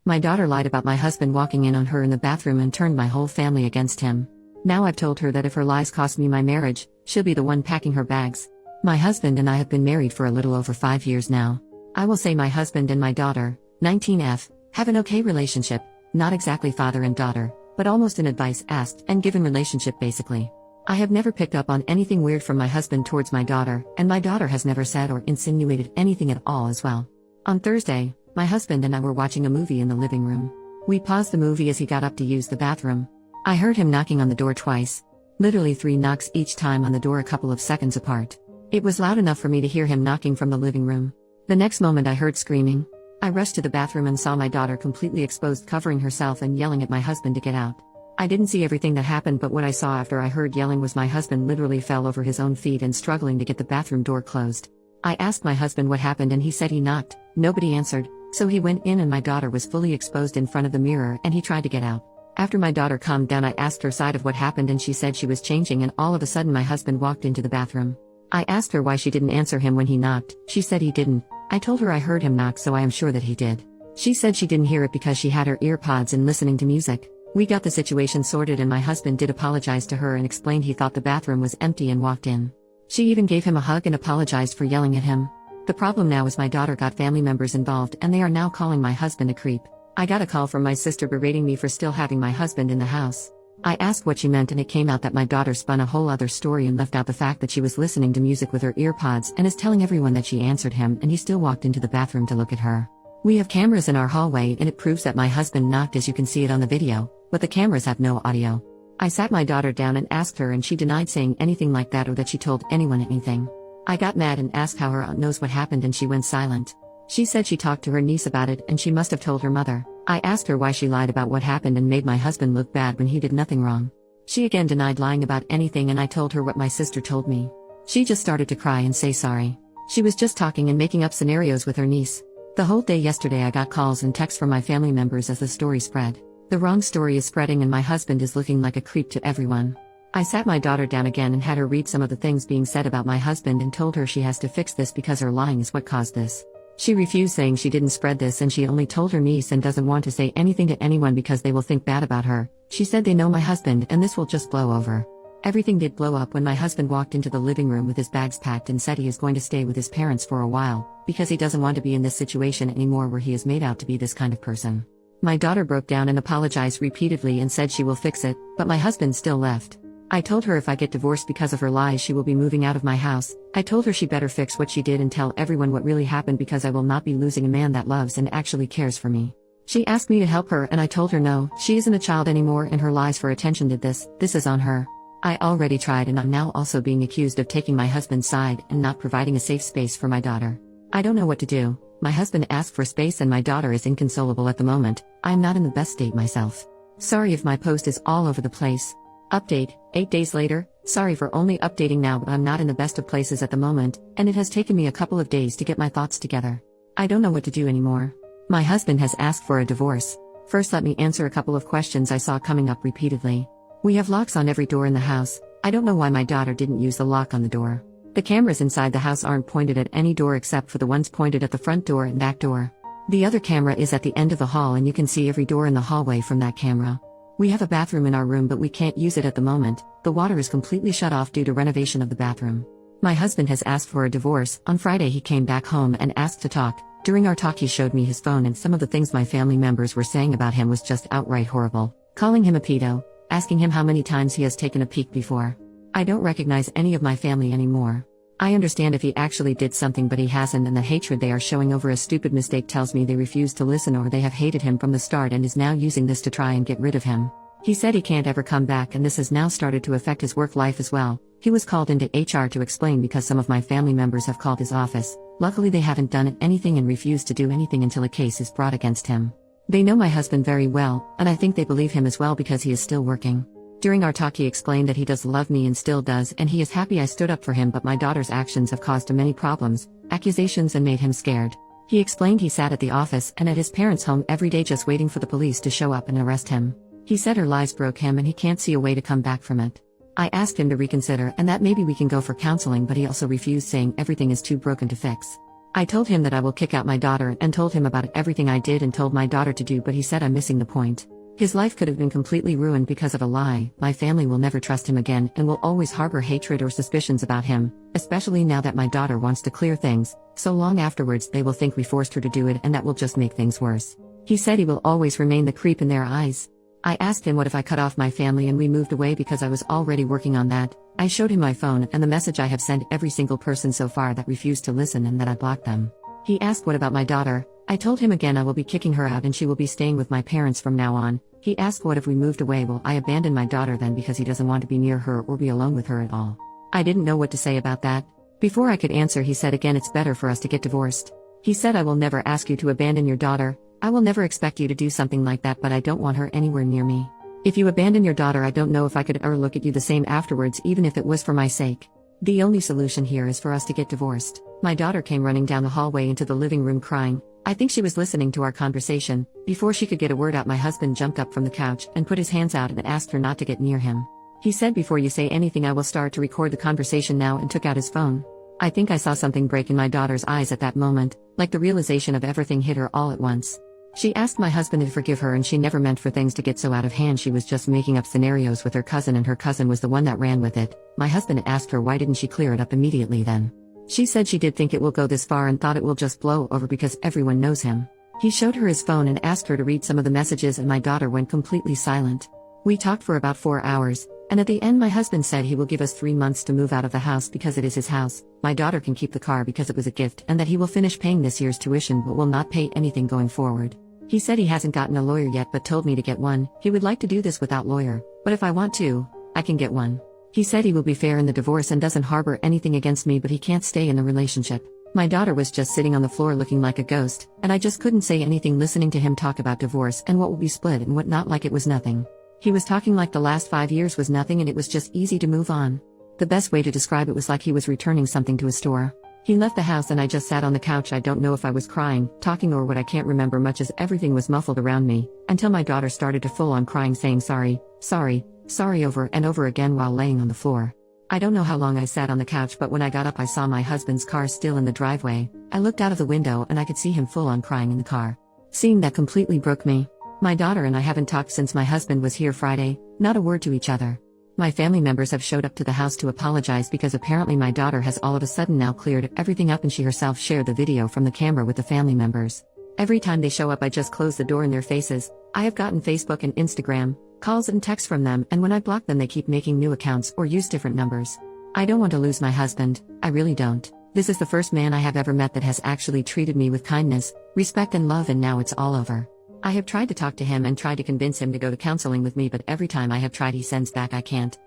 My daughter lied about my husband walking in on her in the bathroom and turned my whole family against him. Now I've told her that if her lies cost me my marriage, she'll be the one packing her bags. My husband and I have been married for a little over 5 years now. I will say my husband and my daughter, 19F, have an okay relationship, not exactly father and daughter, but almost an advice asked and given relationship basically. I have never picked up on anything weird from my husband towards my daughter, and my daughter has never said or insinuated anything at all as well. On Thursday, my husband and I were watching a movie in the living room. We paused the movie as he got up to use the bathroom. I heard him knocking on the door twice. Literally 3 knocks each time on the door a couple of seconds apart. It was loud enough for me to hear him knocking from the living room. The next moment I heard screaming. I rushed to the bathroom and saw my daughter completely exposed, covering herself and yelling at my husband to get out. I didn't see everything that happened, but what I saw after I heard yelling was my husband literally fell over his own feet and struggling to get the bathroom door closed. I asked my husband what happened and he said he knocked. Nobody answered, so he went in and my daughter was fully exposed in front of the mirror and he tried to get out. After my daughter calmed down, I asked her side of what happened and she said she was changing and all of a sudden my husband walked into the bathroom. I asked her why she didn't answer him when he knocked. She said he didn't. I told her I heard him knock, so I am sure that he did. She said she didn't hear it because she had her earpods in listening to music. We got the situation sorted and my husband did apologize to her and explained he thought the bathroom was empty and walked in. She even gave him a hug and apologized for yelling at him. The problem now is my daughter got family members involved and they are now calling my husband a creep. I got a call from my sister berating me for still having my husband in the house. I asked what she meant and it came out that my daughter spun a whole other story and left out the fact that she was listening to music with her earpods and is telling everyone that she answered him and he still walked into the bathroom to look at her. We have cameras in our hallway and it proves that my husband knocked, as you can see it on the video, but the cameras have no audio. I sat my daughter down and asked her and she denied saying anything like that or that she told anyone anything. I got mad and asked how her aunt knows what happened and she went silent. She said she talked to her niece about it and she must have told her mother. I asked her why she lied about what happened and made my husband look bad when he did nothing wrong. She again denied lying about anything and I told her what my sister told me. She just started to cry and say sorry. She was just talking and making up scenarios with her niece. The whole day yesterday I got calls and texts from my family members as the story spread. The wrong story is spreading and my husband is looking like a creep to everyone. I sat my daughter down again and had her read some of the things being said about my husband and told her she has to fix this because her lying is what caused this. She refused, saying she didn't spread this and she only told her niece and doesn't want to say anything to anyone because they will think bad about her. She said they know my husband and this will just blow over. Everything did blow up when my husband walked into the living room with his bags packed and said he is going to stay with his parents for a while, because he doesn't want to be in this situation anymore where he is made out to be this kind of person. My daughter broke down and apologized repeatedly and said she will fix it, but my husband still left. I told her if I get divorced because of her lies she will be moving out of my house. I told her she better fix what she did and tell everyone what really happened because I will not be losing a man that loves and actually cares for me. She asked me to help her and I told her no, she isn't a child anymore and her lies for attention did this is on her. I already tried and I'm now also being accused of taking my husband's side and not providing a safe space for my daughter. I don't know what to do. My husband asked for space and my daughter is inconsolable at the moment. I am not in the best state myself. Sorry if my post is all over the place. Update, 8 days later. Sorry for only updating now, but I'm not in the best of places at the moment, and it has taken me a couple of days to get my thoughts together. I don't know what to do anymore. My husband has asked for a divorce. First, let me answer a couple of questions I saw coming up repeatedly. We have locks on every door in the house. I don't know why my daughter didn't use the lock on the door. The cameras inside the house aren't pointed at any door except for the ones pointed at the front door and back door. The other camera is at the end of the hall and you can see every door in the hallway from that camera. We have a bathroom in our room but we can't use it at the moment. The water is completely shut off due to renovation of the bathroom. My husband has asked for a divorce. On Friday he came back home and asked to talk. During our talk he showed me his phone and some of the things my family members were saying about him was just outright horrible. Calling him a pedo, asking him how many times he has taken a peek before. I don't recognize any of my family anymore. I understand if he actually did something but he hasn't, and the hatred they are showing over a stupid mistake tells me they refuse to listen or they have hated him from the start and is now using this to try and get rid of him. He said he can't ever come back and this has now started to affect his work life as well. He was called into HR to explain because some of my family members have called his office. Luckily they haven't done anything and refused to do anything until a case is brought against him. They know my husband very well, and I think they believe him as well because he is still working. During our talk he explained that he does love me and still does and he is happy I stood up for him, but my daughter's actions have caused him many problems, accusations, and made him scared. He explained he sat at the office and at his parents' home every day just waiting for the police to show up and arrest him. He said her lies broke him and he can't see a way to come back from it. I asked him to reconsider and that maybe we can go for counseling, but he also refused, saying everything is too broken to fix. I told him that I will kick out my daughter and told him about everything I did and told my daughter to do, but he said I'm missing the point. His life could have been completely ruined because of a lie. My family will never trust him again and will always harbor hatred or suspicions about him, especially now that my daughter wants to clear things. So long afterwards they will think we forced her to do it, and that will just make things worse. He said he will always remain the creep in their eyes. I asked him what if I cut off my family and we moved away, because I was already working on that. I showed him my phone and the message I have sent every single person so far that refused to listen and that I blocked them. He asked what about my daughter. I told him again I will be kicking her out and she will be staying with my parents from now on. He asked what if we moved away, will I abandon my daughter then because he doesn't want to be near her or be alone with her at all. I didn't know what to say about that. Before I could answer he said again it's better for us to get divorced. He said I will never ask you to abandon your daughter. I will never expect you to do something like that, but I don't want her anywhere near me. If you abandon your daughter, I don't know if I could ever look at you the same afterwards, even if it was for my sake. The only solution here is for us to get divorced. My daughter came running down the hallway into the living room crying. I think she was listening to our conversation. Before she could get a word out, my husband jumped up from the couch and put his hands out and asked her not to get near him. He said, before you say anything I will start to record the conversation now, and took out his phone. I think I saw something break in my daughter's eyes at that moment, like the realization of everything hit her all at once. She asked my husband to forgive her, and she never meant for things to get so out of hand. She was just making up scenarios with her cousin, and her cousin was the one that ran with it. My husband asked her why didn't she clear it up immediately then. She said she did think it will go this far and thought it will just blow over because everyone knows him. He showed her his phone and asked her to read some of the messages, and my daughter went completely silent. We talked for about 4 hours, and at the end my husband said he will give us 3 months to move out of the house because it is his house. My daughter can keep the car because it was a gift, and that he will finish paying this year's tuition but will not pay anything going forward. He said he hasn't gotten a lawyer yet but told me to get one. He would like to do this without lawyer, but if I want to, I can get one. He said he will be fair in the divorce and doesn't harbor anything against me, but he can't stay in the relationship. My daughter was just sitting on the floor looking like a ghost, and I just couldn't say anything listening to him talk about divorce and what will be split and what not, like it was nothing. He was talking like the last 5 years was nothing and it was just easy to move on. The best way to describe it was like he was returning something to a store. He left the house and I just sat on the couch. I don't know if I was crying, talking, or what. I can't remember much as everything was muffled around me, until my daughter started to full on crying, saying sorry, sorry, sorry over and over again while laying on the floor. I don't know how long I sat on the couch, but when I got up I saw my husband's car still in the driveway. I looked out of the window and I could see him full on crying in the car. Seeing that completely broke me. My daughter and I haven't talked since my husband was here Friday, not a word to each other. My family members have showed up to the house to apologize because apparently my daughter has all of a sudden now cleared everything up, and she herself shared the video from the camera with the family members. Every time they show up I just close the door in their faces. I have gotten Facebook and Instagram calls and texts from them, and when I block them they keep making new accounts or use different numbers. I don't want to lose my husband, I really don't. This is the first man I have ever met that has actually treated me with kindness, respect and love, and now it's all over. I have tried to talk to him and tried to convince him to go to counseling with me, but every time I have tried he sends back I can't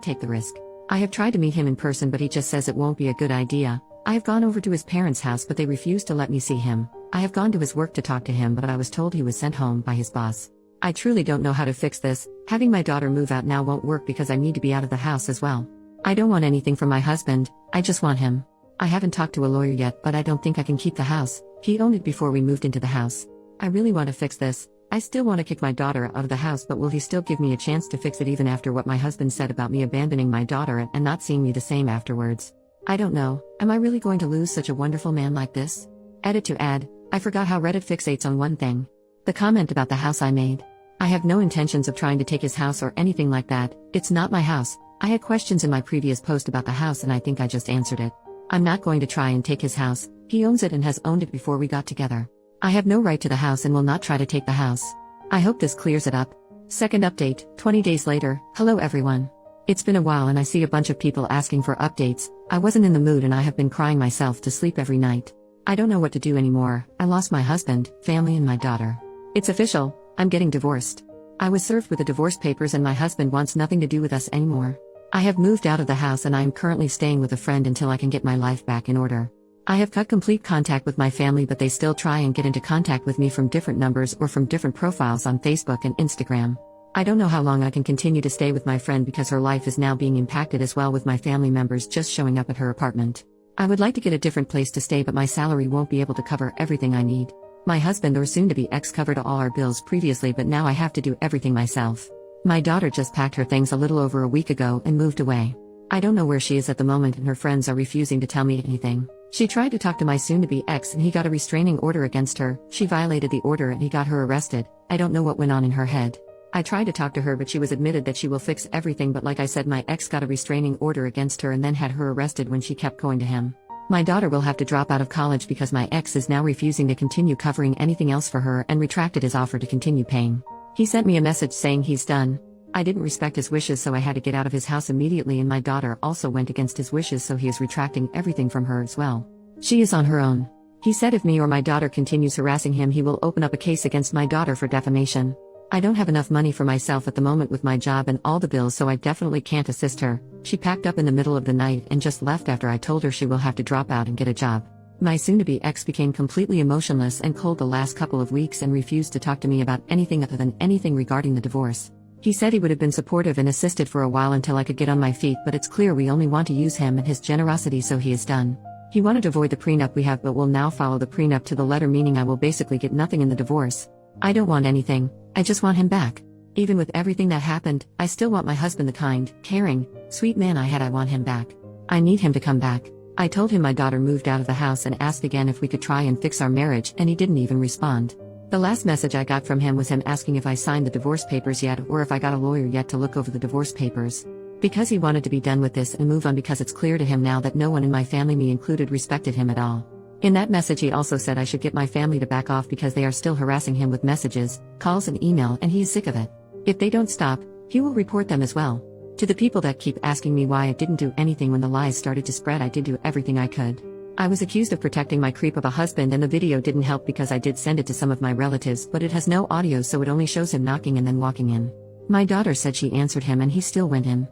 take the risk. I have tried to meet him in person but he just says it won't be a good idea. I have gone over to his parents' house but they refuse to let me see him. I have gone to his work to talk to him but I was told he was sent home by his boss. I truly don't know how to fix this. Having my daughter move out now won't work because I need to be out of the house as well. I don't want anything from my husband, I just want him. I haven't talked to a lawyer yet, but I don't think I can keep the house. He owned it before we moved into the house. I really want to fix this. I still want to kick my daughter out of the house, but will he still give me a chance to fix it even after what my husband said about me abandoning my daughter and not seeing me the same afterwards? I don't know. Am I really going to lose such a wonderful man like this? Edit to add, I forgot how Reddit fixates on one thing. The comment about the house I made. I have no intentions of trying to take his house or anything like that. It's not my house. I had questions in my previous post about the house and I think I just answered it. I'm not going to try and take his house. He owns it and has owned it before we got together. I have no right to the house and will not try to take the house. I hope this clears it up. Second update, 20 days later. Hello everyone. It's been a while and I see a bunch of people asking for updates. I wasn't in the mood and I have been crying myself to sleep every night. I don't know what to do anymore. I lost my husband, family and my daughter. It's official, I'm getting divorced. I was served with the divorce papers and my husband wants nothing to do with us anymore. I have moved out of the house and I am currently staying with a friend until I can get my life back in order. I have cut complete contact with my family but they still try and get into contact with me from different numbers or from different profiles on Facebook and Instagram. I don't know how long I can continue to stay with my friend because her life is now being impacted as well, with my family members just showing up at her apartment. I would like to get a different place to stay but my salary won't be able to cover everything I need. My husband or soon-to-be ex covered all our bills previously but now I have to do everything myself. My daughter just packed her things a little over a week ago and moved away. I don't know where she is at the moment and her friends are refusing to tell me anything. She tried to talk to my soon-to-be ex and he got a restraining order against her. She violated the order and he got her arrested. I don't know what went on in her head. I tried to talk to her but she was admitted that she will fix everything, but like I said, my ex got a restraining order against her and then had her arrested when she kept going to him. My daughter will have to drop out of college because my ex is now refusing to continue covering anything else for her and retracted his offer to continue paying. He sent me a message saying he's done. I didn't respect his wishes, so I had to get out of his house immediately, and my daughter also went against his wishes, so he is retracting everything from her as well. She is on her own. He said if me or my daughter continues harassing him, he will open up a case against my daughter for defamation. I don't have enough money for myself at the moment with my job and all the bills, so I definitely can't assist her. She packed up in the middle of the night and just left after I told her she will have to drop out and get a job. My soon-to-be ex became completely emotionless and cold the last couple of weeks and refused to talk to me about anything other than anything regarding the divorce. He said he would have been supportive and assisted for a while until I could get on my feet, but it's clear we only want to use him and his generosity, so he is done. He wanted to avoid the prenup we have but will now follow the prenup to the letter, meaning I will basically get nothing in the divorce. I don't want anything, I just want him back. Even with everything that happened, I still want my husband, the kind, caring, sweet man I had. I want him back. I need him to come back. I told him my daughter moved out of the house and asked again if we could try and fix our marriage, and he didn't even respond. The last message I got from him was him asking if I signed the divorce papers yet or if I got a lawyer yet to look over the divorce papers. Because he wanted to be done with this and move on, because it's clear to him now that no one in my family, me included, respected him at all. In that message he also said I should get my family to back off because they are still harassing him with messages, calls and email, and he is sick of it. If they don't stop, he will report them as well. To the people that keep asking me why I didn't do anything when the lies started to spread, I did do everything I could. I was accused of protecting my creep of a husband, and the video didn't help because I did send it to some of my relatives, but it has no audio, so it only shows him knocking and then walking in. My daughter said she answered him and he still went in.